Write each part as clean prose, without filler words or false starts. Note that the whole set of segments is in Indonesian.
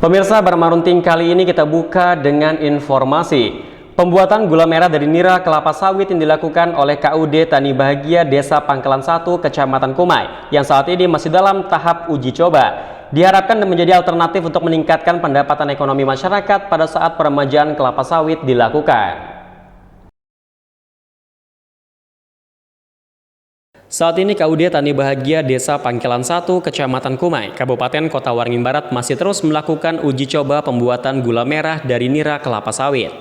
Pemirsa, Barmarunting kali ini kita buka dengan informasi pembuatan gula merah dari nira kelapa sawit yang dilakukan oleh KUD Tani Bahagia Desa Pangkalan 1, Kecamatan Kumai, yang saat ini masih dalam tahap uji coba. Diharapkan menjadi alternatif untuk meningkatkan pendapatan ekonomi masyarakat pada saat peremajaan kelapa sawit dilakukan. Saat ini KUD Tani Bahagia Desa Pangkalan 1, Kecamatan Kumai, Kabupaten Kota Waringin Barat masih terus melakukan uji coba pembuatan gula merah dari nira kelapa sawit.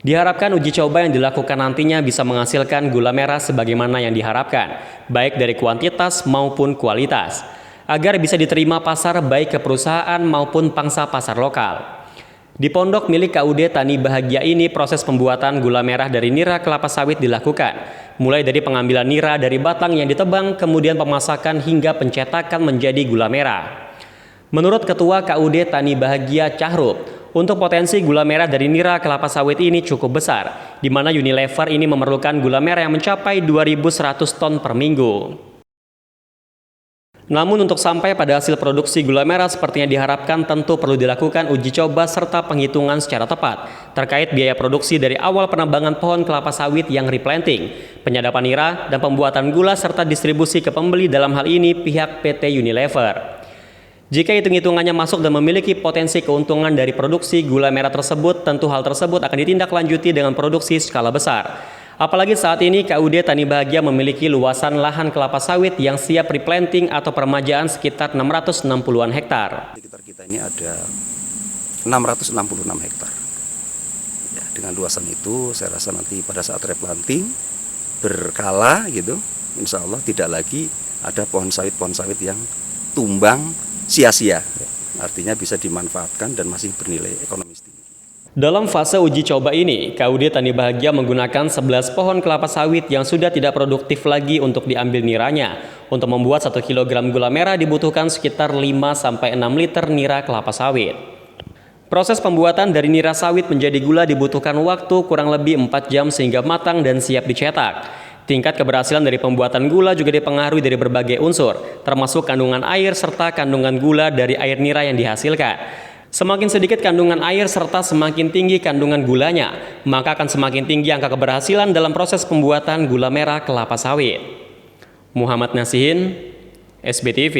Diharapkan uji coba yang dilakukan nantinya bisa menghasilkan gula merah sebagaimana yang diharapkan, baik dari kuantitas maupun kualitas, agar bisa diterima pasar baik ke perusahaan maupun pangsa pasar lokal. Di pondok milik KUD Tani Bahagia ini, proses pembuatan gula merah dari nira kelapa sawit dilakukan, mulai dari pengambilan nira dari batang yang ditebang, kemudian pemasakan hingga pencetakan menjadi gula merah. Menurut Ketua KUD Tani Bahagia Cahrub, untuk potensi gula merah dari nira kelapa sawit ini cukup besar, di mana Unilever ini memerlukan gula merah yang mencapai 2.100 ton per minggu. Namun untuk sampai pada hasil produksi gula merah sepertinya diharapkan tentu perlu dilakukan uji coba serta penghitungan secara tepat terkait biaya produksi dari awal penambangan pohon kelapa sawit yang replanting, penyadapan nira, dan pembuatan gula serta distribusi ke pembeli, dalam hal ini pihak PT Unilever. Jika hitung-hitungannya masuk dan memiliki potensi keuntungan dari produksi gula merah tersebut, tentu hal tersebut akan ditindaklanjuti dengan produksi skala besar. Apalagi saat ini KUD Tani Bahagia memiliki luasan lahan kelapa sawit yang siap replanting atau peremajaan sekitar 660-an hektar. Di sekitar kita ini ada 666 hektar. Ya, dengan luasan itu saya rasa nanti pada saat replanting berkala gitu, insya Allah tidak lagi ada pohon sawit yang tumbang sia-sia. Artinya bisa dimanfaatkan dan masih bernilai ekonomis tinggi. Dalam fase uji coba ini, KUD Tani Bahagia menggunakan 11 pohon kelapa sawit yang sudah tidak produktif lagi untuk diambil niranya. Untuk membuat 1 kg gula merah dibutuhkan sekitar 5-6 liter nira kelapa sawit. Proses pembuatan dari nira sawit menjadi gula dibutuhkan waktu kurang lebih 4 jam sehingga matang dan siap dicetak. Tingkat keberhasilan dari pembuatan gula juga dipengaruhi dari berbagai unsur, termasuk kandungan air serta kandungan gula dari air nira yang dihasilkan. Semakin sedikit kandungan air serta semakin tinggi kandungan gulanya, maka akan semakin tinggi angka keberhasilan dalam proses pembuatan gula merah kelapa sawit. Muhammad Nasihin, SBTV.